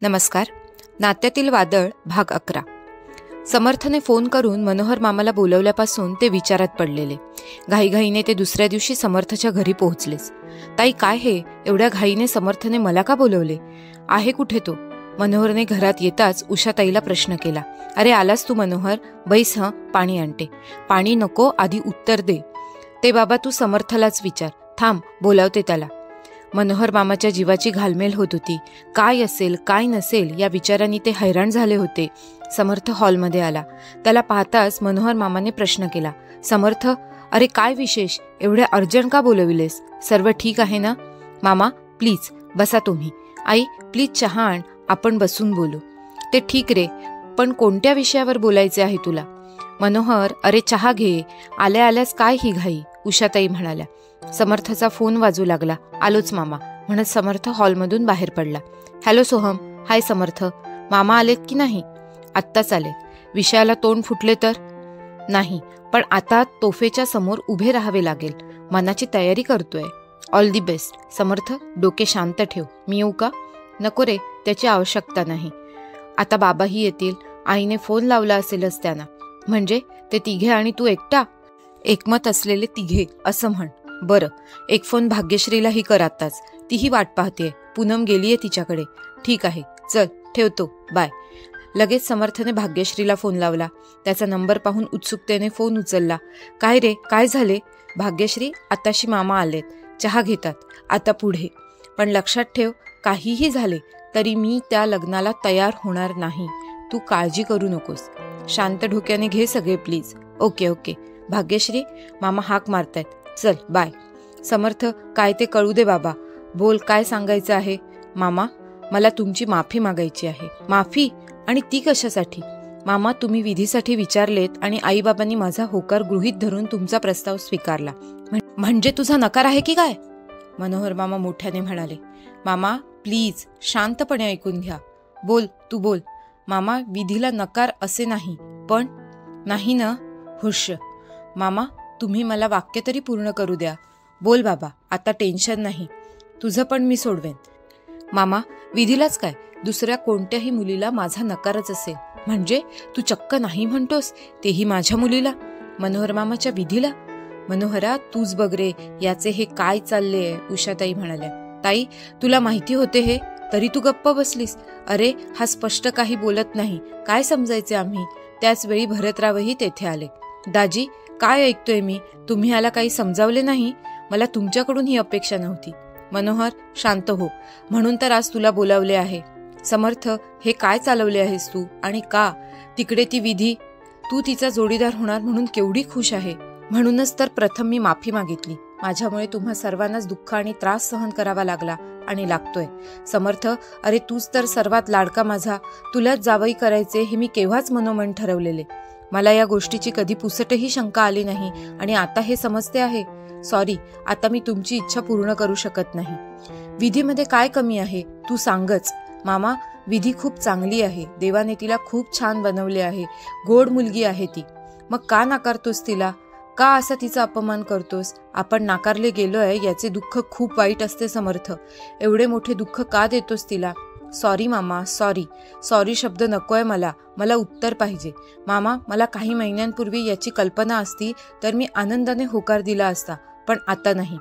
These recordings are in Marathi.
नमस्कार. नात्यातील वादळ भाग 11. समर्थने फोन करून मनोहर मामाला बोलवल्यापासून ते विचारात पडलेले. घाईघाईने ते दुसऱ्या दिवशी समर्थच्या घरी पोहोचलेच. ताई, काय हे एवढ्या घाईने समर्थने मला का बोलवले? आहे कुठे तो? मनोहरने घरात येताच उषाताईला प्रश्न केला. अरे आलास तू मनोहर? बैस, पाणी आणते. पाणी नको, आधी उत्तर दे. ते बाबा तू समर्थलाच विचार. थांब, बोलावते त्याला. मनोहर मामाच्या जीवाची घालमेल होत होती. काय असेल काय नसेल या विचारांनी ते हैराण झाले होते. समर्थ हॉलमध्ये आला. त्याला पाहताच मनोहर मामाने प्रश्न केला. समर्थ, अरे काय विशेष? एवढ्या अर्जंट का बोलविलेस? सर्व ठीक आहे ना? मामा प्लीज बसा तुम्ही. आई प्लीज चहा आण, आपण बसून बोलू. ते ठीक रे, पण कोणत्या विषयावर बोलायचे आहे तुला? मनोहर, अरे चहा घे. आल्या आल्यास काय ही घाई? उषाताई म्हणाल्या. समर्थचा फोन वाजू लागला. आलोच मामा, म्हणत समर्थ हॉलमधून बाहेर पडला. हॅलो सोहम. हाय समर्थ. मामा आलेत की नाही? आत्ताच आले. विषयाला तोंड फुटले तर? नाही, पण आता तोफेच्या समोर उभे राहावे लागेल. मनाची तयारी करतोय. All the best. समर्थ, डोके शांत ठेव. मी येऊ का? नको रे, त्याची आवश्यकता नाही. आता बाबाही येतील. आईने फोन लावला असेलच त्यांना. म्हणजे ते तिघे आणि तू एकटा? एकमत असलेले तिघे असं म्हण. बरं, एक फोन भाग्यश्रीलाही कर आत्ताच. तीही वाट पाहतेय. पूनम गेलीये तिच्याकडे. ठीक आहे, चल ठेवतो, बाय. लगेच समर्थने भाग्यश्रीला फोन लावला. त्याचा नंबर पाहून उत्सुकतेने फोन उचलला. काय रे, काय झाले? भाग्यश्री, आताशी मामा आलेत. चहा घेतात. आता पुढे. पण लक्षात ठेव, काहीही झाले तरी मी त्या लग्नाला तयार होणार नाही. तू काळजी करू नकोस. शांत डोक्याने घे सगळे प्लीज. Okay okay. भाग्यश्री, मामा हाक मारतायत. चल बाय. समर्थ, काय ते कळू दे बाबा. बोल, काय सांगायचं आहे? मामा, मला तुमची माफी मागायची आहे. माफी? आणि ती कशासाठी? मामा, तुम्ही विधीसाठी विचारलेत आणि आईबाबांनी माझा होकार गृहीत धरून तुमचा प्रस्ताव स्वीकारला. म्हणजे तुझा नकार आहे की काय? मनोहर मामा मोठ्याने म्हणाले. मामा प्लीज शांतपणे ऐकून घ्या. बोल, तू बोल. मामा, विधीला नकार असे नाही, पण नाही ना? हुश. मामा, तुम्ही मला वाक्य तरी पूर्ण करू द्या. बोल बाबा, आता टेन्शन नाही. तुझं पण मी सोडवेन. मामा, विधीलाच काय, दुसऱ्या कोणत्याही मुलीला माझा नकारच असेल. म्हणजे तू चक्क नाही म्हणतोस, तेही माझ्या मुलीला? मनोहर मामाच्या विधीला? मनोहरा, तूच बघ रे, याचे हे काय चालले? उषाताई म्हणाल्या. ताई, तुला माहिती होते हे, तरी तू गप्प बसलीस. अरे हा स्पष्ट काही बोलत नाही, काय समजायचे आम्ही? त्याच वेळी भरतरावही तेथे आले. दाजी, काय ऐकतोय मी? तुम्ही याला काही समजावले नाही? मला तुमच्याकडून ही अपेक्षा नव्हती. मनोहर, शांत हो. म्हणून तर आज तुला बोलावले आहे. समर्थ, हे काय चालवले आहेस तू? आणि का? तिकडे ती विधी, तू तिचा जोडीदार होणार म्हणून केवढी खुश आहे. म्हणूनच तर प्रथम मी माफी मागितली. माझ्यामुळे तुम्हा सर्वांनाच दुःख आणि त्रास सहन करावा लागला आणि लागतोय. समर्थ, अरे तूच तर सर्वात लाडका माझा. तुलाच जावई करायचे हे मी केव्हाच मनोमन ठरवलेले. मला या गोष्टीची कधी पुसटही शंका आली नाही आणि आता हे समजते आहे. सॉरी, आता मी तुमची इच्छा पूर्ण करू शकत नाही. विधीमध्ये काय कमी आहे तू सांगच. मामा, विधी खूप चांगली आहे. देवाने तिला खूप छान बनवले आहे. गोड मुलगी आहे ती. मग का नाकारतोस तिला? का असा तिचा अपमान करतोस? आपण नाकारले गेलोय याचे दुःख खूप वाईट असते समर्थ. एवढे मोठे दुःख का देतोस तिला? सॉरी मामा, सॉरी. सॉरी शब्द नकोय मला. मला उत्तर पाहिजे. मामा, मला काही महिन्यांपूर्वी याची कल्पना असती तर मी आनंदाने होकार दिला असता, पण आता नाही.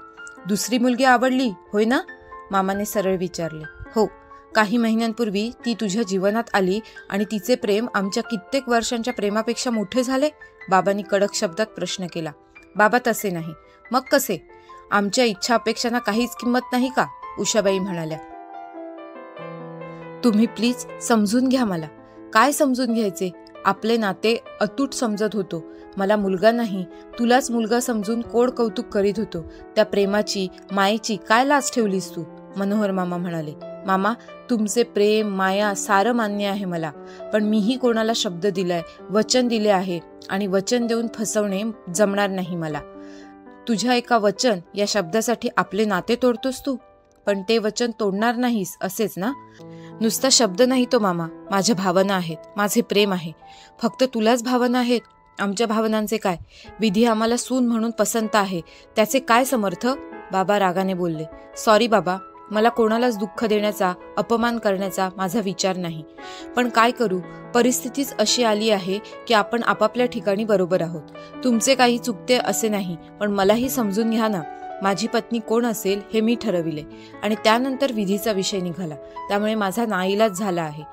दुसरी मुलगी आवडली होय ना? मामाने सरळ विचारले. हो. काही महिन्यांपूर्वी ती तुझ्या जीवनात आली आणि तिचे प्रेम आमच्या कित्येक वर्षांच्या प्रेमापेक्षा मोठे झाले? बाबांनी कडक शब्दात प्रश्न केला. बाबा तसे नाही. मग कसे? आमच्या इच्छा अपेक्षांना काहीच किंमत नाही का? उषाबाई म्हणाल्या. तुम्ही प्लीज समजून घ्या मला. काय समजून घ्यायचे? आपले नाते अतूट समजत होतो. मला मुलगा नाही, तुलाच मुलगा समजून कोड कौतुक करीत होतो. त्या प्रेमाची, मायेची काय लाज ठेवलीस तू? मनोहर मामा म्हणाले. मामा, तुमचे प्रेम, माया सारं मान्य आहे मला, पण मीही कोणाला शब्द दिलाय, वचन दिले आहे आणि वचन देऊन फसवणे जमणार नाही मला. तुझ्या एका वचन या शब्दासाठी आपले नाते तोडतोस तू? पण ते वचन तोडणार नाहीस असेच ना? नुसता शब्द नाही तो मामा, माझ्या भावना आहेत, माझे प्रेम आहे. फक्त तुलाच भावना आहेत? आमच्या भावनांचे काय? विधी आम्हाला सून म्हणून पसंत आहे, त्याचे काय समर्थ? बाबा रागाने बोलले. सॉरी बाबा, मला कोणालाच दुःख देण्याचा, अपमान करण्याचा माझा विचार नाही. पण काय करू, परिस्थितीच अशी आली आहे की आपण आपापल्या ठिकाणी बरोबर आहोत. तुमचे काही चुकते असे नाही, पण मलाही समजून घ्या ना. माझी पत्नी कोण असेल हे मी ठरविले आणि त्यानंतर विधीचा विषय निघाला. त्यामुळे माझा नाईलाज झाला आहे.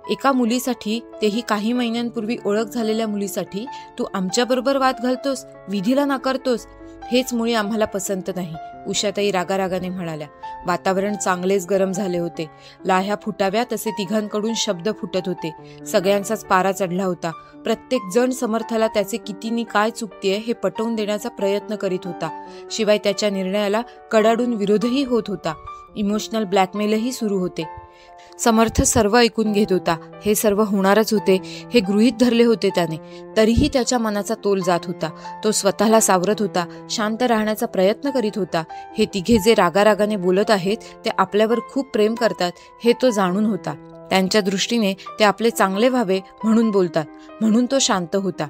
एका मुलीसाठी, तेही काही महिन्यांपूर्वी ओळख झालेल्या मुलीसाठी तू आमच्याबरोबर वाद घालतोस, विधीला नाकारतोस. हेच मुळी आम्हाला पसंत नाही, उषाताई रागारागाने म्हणाल्या. वातावरण चांगलेच गरम झाले होते. लाह्या फुटाव्यात असे तिघांकडून शब्द फुटत होते. सगळ्यांचाच पारा चढला होता. प्रत्येक जण समर्थला त्याचे कितीनी काय चुकतेय हे पटवून देण्याचा प्रयत्न करीत होता. शिवाय त्याच्या निर्णयाला कडाडून विरोधही होत होता. इमोशनल ब्लॅकमेलही सुरू होते. समर्थ सर्व ऐकून घेत होता. हे सर्व होणारच होते हे गृहीत धरले होते त्याने. तरीही त्याच्या मनाचा तोल जात होता. तो स्वतःला सावरत होता, शांत राहण्याचा प्रयत्न करीत होता. हे तिघे जे रागारागाने बोलत आहेत ते आपल्यावर खूप प्रेम करतात हे तो जाणून होता. त्यांच्या दृष्टीने ते आपले चांगले व्हावे म्हणून बोलतात, म्हणून तो शांत होता.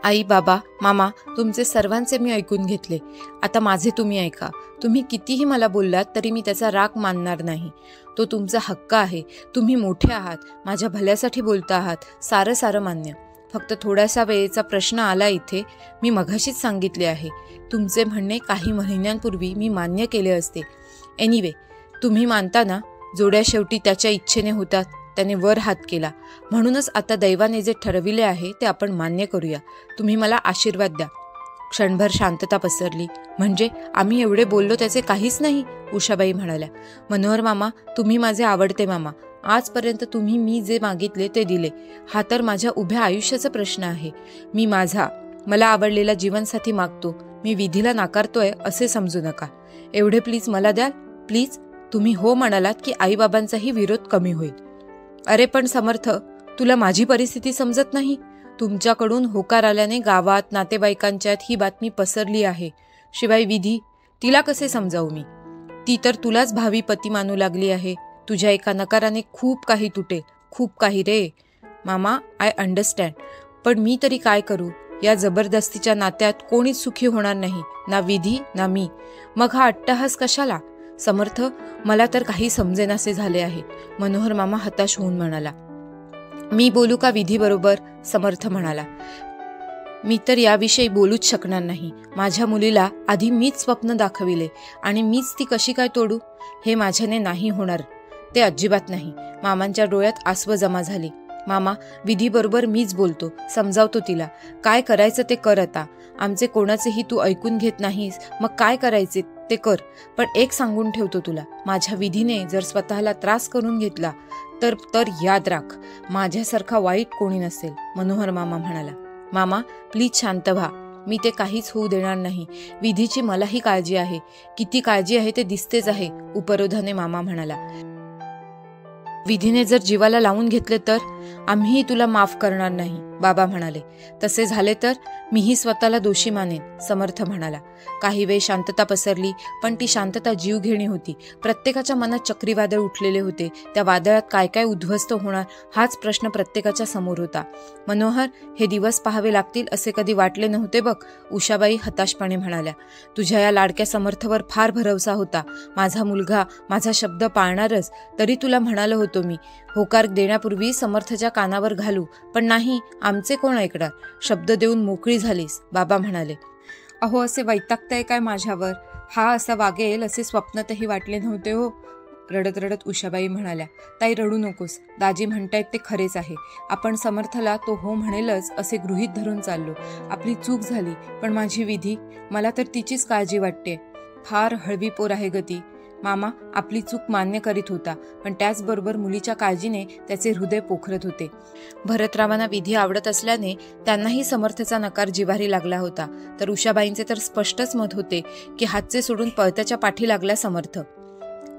आई, बाबा, मामा, तुमचे सर्वांचे मी ऐकून घेतले. आता माझे तुम्ही ऐका. तुम्ही कितीही मला बोललात तरी मी त्याचा राग मानणार नाही. तो तुमचा हक्क आहे. तुम्ही मोठे आहात, माझ्या भल्यासाठी बोलता आहात, सारं सारं मान्य. फक्त थोड्यासा वेळेचा प्रश्न आला इथे. मी मघाशीच सांगितले आहे, तुमचे म्हणणे काही महिन्यांपूर्वी मी मान्य केले असते. एनिवे, तुम्ही मानता ना, जोड्या शेवटी त्याच्या इच्छेने होतात. त्याने वर हात केला. म्हणूनच आता दैवाने जे ठरविले आहे ते आपण मान्य करूया. तुम्ही मला आशीर्वाद द्या. क्षणभर शांतता पसरली. म्हणजे आम्ही एवढे बोललो त्याचे काहीच नाही, उषाबाई म्हणाल्या. मनोहर मामा, तुम्ही माझे आवडते मामा. आजपर्यंत तुम्ही मी जे मागितले ते दिले. हा तर माझ्या उभ्या आयुष्याचा प्रश्न आहे. मी मला आवडलेला जीवनसाथी मागतो. मी विधीला नाकारतोय असे समजू नका. एवढे प्लीज मला द्याल, प्लीज. तुम्ही हो म्हणालात की आईबाबांचाही विरोध कमी होईल. अरे पण समर्थ, तुला माझी परिस्थिती समजत नाही. तुमच्याकडून होकार आल्याने गावात, नातेवाईकांच्यात ही बातमी पसरली आहे. शिवाय विधी, तिला कसे समजावू मी? ती तर तुलाच भावी पती मानू लागली आहे. तुझ्या एका नकाराने खूप काही तुटेल, खूप काही रे. मामा, आय अंडरस्टँड, पण मी तरी काय करू? या जबरदस्तीच्या नात्यात कोणीच सुखी होणार नाही, ना विधी ना मी. मग हा अट्टहास कशाला? समर्थ, मला तर काही समजेनासे झाले आहे. मनोहर मामा हताश होऊन म्हणाला. मी बोलू का विधी बरोबर? समर्थ म्हणाला. मी तर याविषयी बोलूच शकणार नाही. माझ्या मुलीला आधी मीच स्वप्न दाखविले आणि मीच ती कशी काय तोडू? हे माझ्याने नाही होणार, ते अजिबात नाही. मामांच्या डोळ्यात आसवं जमा झाली. मामा, विधी बरोबर मीच बोलतो, समजावतो तिला. काय करायचं ते कर आता. आमचे कोणाचेही तू ऐकून घेत नाहीस, मग काय करायचे ते कर. पण एक सांगून ठेवतो तुला, माझ्या विधीने जर स्वतःला त्रास करून घेतला तर याद राख, माझ्यासारखा वाईट कोणी नसेल. मनोहर मामा म्हणाला. मामा, प्लीज शांत व्हा. मी ते काहीच होऊ देणार नाही. विधीची मलाही काळजी आहे. किती काळजी आहे ते दिसतेच आहे, उपरोधाने मामा म्हणाला. विधीने जर जीवाला लावून घेतले तर आम्हीही तुला माफ करणार नाही, बाबा म्हणाले. तसे झाले तर मीही स्वतःला दोषी मानेन, समर्थ म्हणाला. काही वेळ शांतता पसरली, पण ती शांतता जीवघेणी होती. प्रत्येकाच्या मनात चक्रीवादळ उठलेले होते. त्या वादळात काय काय उद्ध्वस्त होणार हाच प्रश्न प्रत्येकाच्या समोर होता. मनोहर, हे दिवस पाहावे लागतील असे कधी वाटले नव्हते बघ, उषाबाई हताशपणे म्हणाल्या. तुझ्या या लाडक्या समर्थवर फार भरवसा होता. माझा मुलगा माझा शब्द पाळणारच. तरी तुला म्हणालो होतो मी, होकार देण्यापूर्वी समर्थच्या कानावर घालू, पण नाही, आमचे कोण ऐकणार? शब्द देऊन मोकळी झालीस, बाबा म्हणाले. अहो, असे वैतागताय काय माझ्यावर? हा असा वागेल असे स्वप्नातही वाटले नव्हते हो, रडत रडत उषाबाई म्हणाल्या. ताई, रडू नकोस. दाजी म्हणतायत ते खरेच आहे. आपण समर्थला तो हो म्हणेलच असे गृहीत धरून चाललो. आपली चूक झाली, पण माझी विधी, मला तर तिचीच काळजी वाटते. फार हळवी पोर आहे गती. मामा आपली चूक मान्य करीत होता, पण त्याचबरोबर मुलीच्या काळजीने त्याचे हृदय पोखरत होते. भरतरावांना विधी आवडत असल्याने त्यांनाही समर्थचा नकार जिव्हारी लागला होता. तर उषाबाईंचे तर स्पष्टच मत होते की हातचे सोडून पळत्याच्या पाठी लागला समर्थ.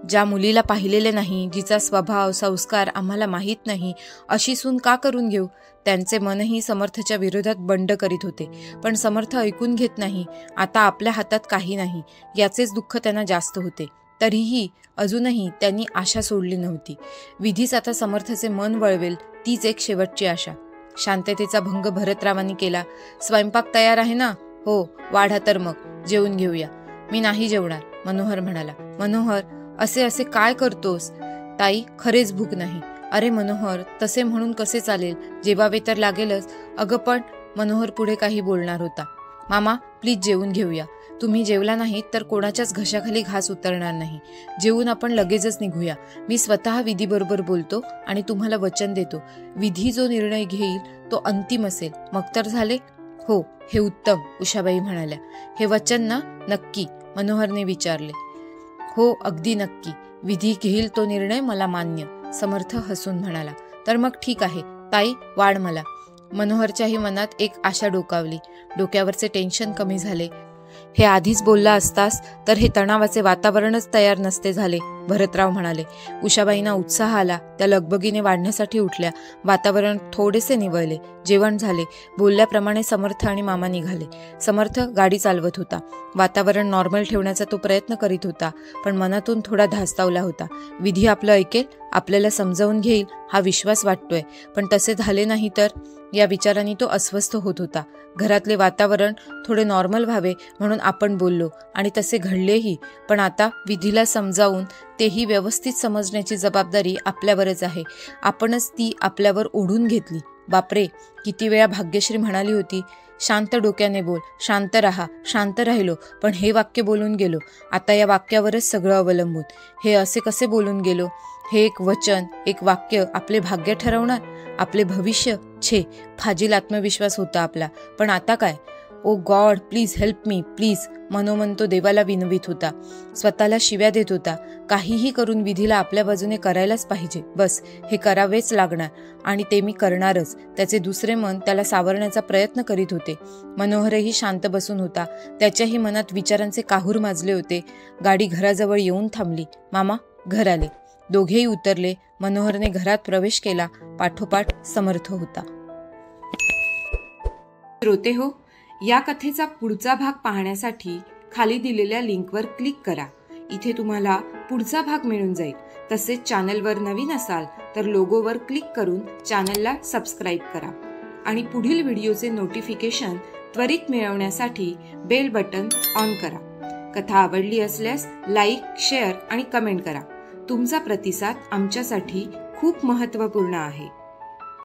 ज्या मुलीला पाहिलेले नाही, जिचा स्वभाव संस्कार आम्हाला माहीत नाही, अशी सून का करून घेऊ? त्यांचे मनही समर्थच्या विरोधात बंड करीत होते. पण समर्थ ऐकून घेत नाही. आता आपल्या हातात काही नाही याचेच दुःख त्यांना जास्त होते. तरीही अजूनही त्यांनी आशा सोडली नव्हती. विधीच आता समर्थचे मन वळवेल तीच एक शेवटची आशा. शांततेचा भंग भरतरावांनी केला. स्वयंपाक तयार आहे ना? हो, वाढा तर मग जेवून घेऊया. मी नाही जेवणार, मनोहर म्हणाला. मनोहर, असे असे काय करतोस? ताई, खरेच भूक नाही. अरे मनोहर, तसे म्हणून कसे चालेल, जेवावे तर लागेलच. अगं पण मनोहर पुढे काही बोलणार होता. मामा प्लीज जेवून घेऊया. तुम्ही जेवला नाहीत तर कोणाच्याच घशाखाली घास उतरणार नाही. जेवून आपण लगेचच निघूया. मी स्वतः विधी बरोबर बोलतो आणि तुम्हाला वचन देतो, विधी जो निर्णय घेईल तो अंतिम असेल. मग तर झाले? हो, हे उत्तम, उषाबाई म्हणाल्या. हे वचन ना? नक्की? मनोहरने विचारले. हो, अगदी नक्की. विधी घेईल तो निर्णय मला मान्य, समर्थ हसून म्हणाला. तर मग ठीक आहे ताई, वाढ मला. मनोहरच्याही मनात एक आशा डोकावली. डोक्यावरचे टेन्शन कमी झाले. हे आधीच बोलला असतास तर हे तणावाचे वातावरणच तयार नसते झाले, भरतराव म्हणाले. उषाबाईंना उत्साह आला. त्या लगबगीने वाढण्यासाठी उठल्या. वातावरण थोडेसे निवळले. जेवण झाले. बोलल्याप्रमाणे समर्थ आणि मामा निघाले. समर्थ गाडी चालवत होता. वातावरण नॉर्मल ठेवण्याचा तो प्रयत्न करीत होता, पण मनातून थोडा धास्तावला होता. विधी आपलं ऐकेल, आपल्याला समजावून घेईल हा विश्वास वाटतोय, पण तसे झाले नाही तर, या विचारांनी तो अस्वस्थ होत होता. घरातले वातावरण थोडे नॉर्मल व्हावे म्हणून आपण बोललो आणि तसे घडलेही, पण आता विधीला समजावून तेही व्यवस्थित समजण्याची जबाबदारी आपल्यावरच आहे. आपणच ती आपल्यावर ओढून घेतली. बापरे, किती वेळा भाग्यश्री म्हणाली होती, शांत डोक्याने बोल, शांत राहा. शांत राहिलो, पण हे वाक्य बोलून गेलो. आता या वाक्यावरच सगळं अवलंबून. हे असे कसे बोलून गेलो? हे एक वचन, एक वाक्य आपले भाग्य ठरवणार, आपले भविष्य? छे, फाजील आत्मविश्वास होता आपला. पण आता काय? Oh God, please help me, please. मनोमन तो देवाला विनवित होता. स्वतःला शिव्या देत होता. काहीही करून विधीला आपल्या बाजूने करायलाच पाहिजे. बस, हे करावेच लागणार आणि ते मी करणारच. त्याचे दुसरे मन त्याला सावरण्याचा प्रयत्न करीत होते. मनोहरही शांत बसून होता. त्याच्याही मनात विचारांचे काहूर माजले होते. गाडी घराजवळ येऊन थांबली. मामा घर आले. दोघेही उतरले. मनोहरने घरात प्रवेश केला. पाठोपाठ समर्थ होता. श्रोते हो, या कथेचा पुढचा भाग पाहण्यासाठी खाली दिलेल्या लिंकवर क्लिक करा. इथे तुम्हाला पुढचा भाग मिळून जाईल. तसेच चॅनलवर नवीन असाल तर लोगोवर क्लिक करून चॅनलला सबस्क्राईब करा आणि पुढील व्हिडिओचे नोटिफिकेशन त्वरित मिळवण्यासाठी बेल बटन ऑन करा. कथा आवडली असल्यास लाईक, शेअर आणि कमेंट करा. तुमचा प्रतिसाद आमच्यासाठी खूप महत्त्वपूर्ण आहे.